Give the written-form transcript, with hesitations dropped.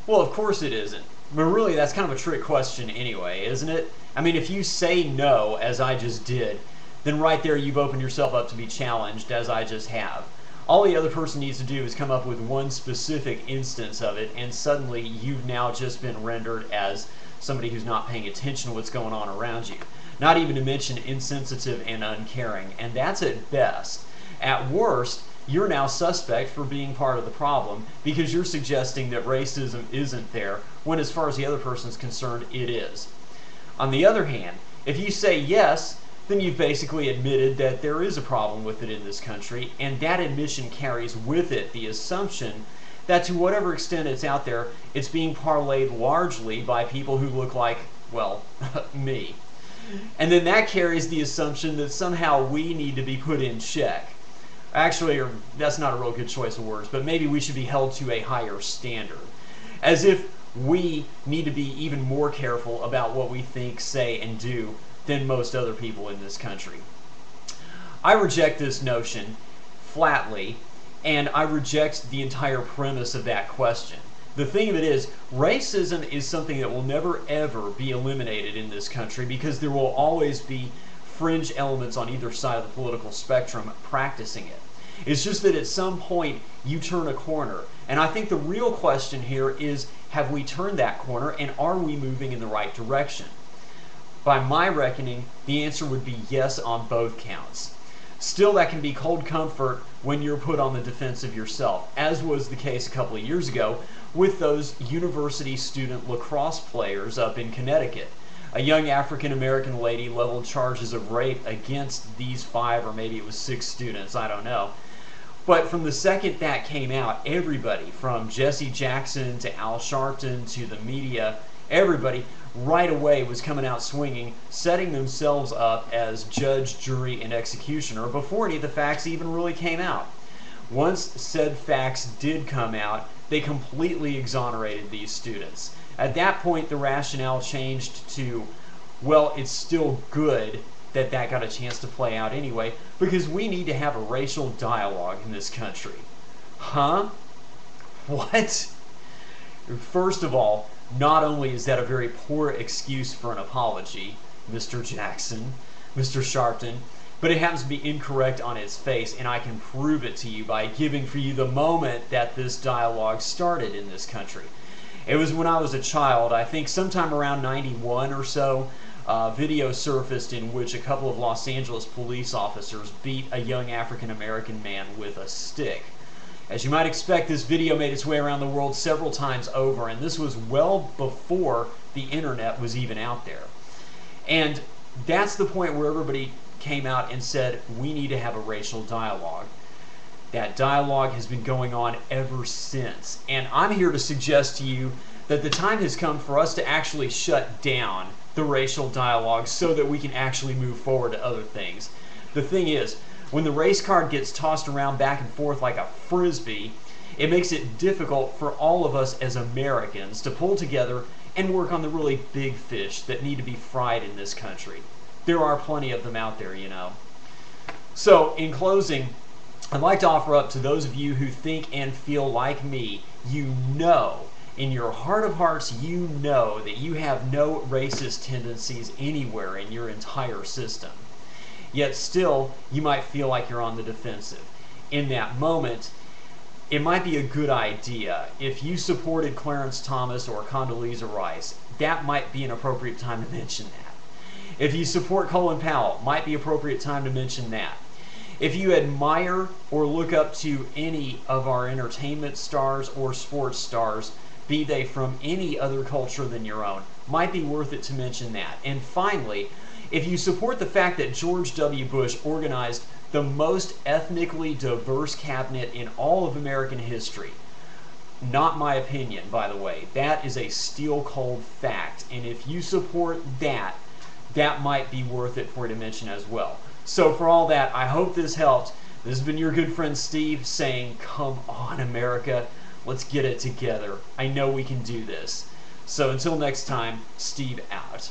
Well, of course it isn't. But really, that's kind of a trick question anyway, isn't it? I mean, if you say no, as I just did, then right there you've opened yourself up to be challenged, as I just have. All the other person needs to do is come up with one specific instance of it, and suddenly you've now just been rendered as somebody who's not paying attention to what's going on around you. Not even to mention insensitive and uncaring, and that's at best. At worst, you're now suspect for being part of the problem because you're suggesting that racism isn't there when, as far as the other person's concerned, it is. On the other hand, if you say yes, then you've basically admitted that there is a problem with it in this country, and that admission carries with it the assumption that to whatever extent it's out there, it's being parlayed largely by people who look like, well, me. And then that carries the assumption that somehow we need to be put in check. Actually, or that's not a real good choice of words, but maybe we should be held to a higher standard. As if we need to be even more careful about what we think, say, and do than most other people in this country. I reject this notion flatly, and I reject the entire premise of that question. The thing of it is, racism is something that will never ever be eliminated in this country because there will always be fringe elements on either side of the political spectrum practicing it. It's just that at some point you turn a corner. And I think the real question here is, have we turned that corner and are we moving in the right direction? By my reckoning, the answer would be yes on both counts. Still, that can be cold comfort when you're put on the defensive yourself, as was the case a couple of years ago with those university student lacrosse players up in Connecticut. A young African-American lady leveled charges of rape against these 5 or maybe it was 6 students, I don't know. But from the second that came out, everybody from Jesse Jackson to Al Sharpton to the media, everybody right away was coming out swinging, setting themselves up as judge, jury, and executioner before any of the facts even really came out. Once said facts did come out, they completely exonerated these students. At that point, the rationale changed to, well, it's still good that that got a chance to play out anyway, because we need to have a racial dialogue in this country. Huh? What? First of all, not only is that a very poor excuse for an apology, Mr. Jackson, Mr. Sharpton, but it happens to be incorrect on its face, and I can prove it to you by giving for you the moment that this dialogue started in this country. It was when I was a child, I think sometime around 91 or so, video surfaced in which a couple of Los Angeles police officers beat a young African-American man with a stick. As you might expect, this video made its way around the world several times over, and this was well before the internet was even out there. And that's the point where everybody came out and said, we need to have a racial dialogue. That dialogue has been going on ever since. And I'm here to suggest to you that the time has come for us to actually shut down the racial dialogue so that we can actually move forward to other things. The thing is, when the race card gets tossed around back and forth like a frisbee, it makes it difficult for all of us as Americans to pull together and work on the really big fish that need to be fried in this country. There are plenty of them out there, you know. So, in closing, I'd like to offer up to those of you who think and feel like me, you know, in your heart of hearts, you know that you have no racist tendencies anywhere in your entire system. Yet still, you might feel like you're on the defensive. In that moment, it might be a good idea. If you supported Clarence Thomas or Condoleezza Rice, that might be an appropriate time to mention that. If you support Colin Powell, might be appropriate time to mention that. If you admire or look up to any of our entertainment stars or sports stars, be they from any other culture than your own, might be worth it to mention that. And finally, if you support the fact that George W. Bush organized the most ethnically diverse cabinet in all of American history, not my opinion, by the way, that is a steel-cold fact. And if you support that, that might be worth it for you to mention as well. So for all that, I hope this helped. This has been your good friend Steve saying, come on, America. Let's get it together. I know we can do this. So until next time, Steve out.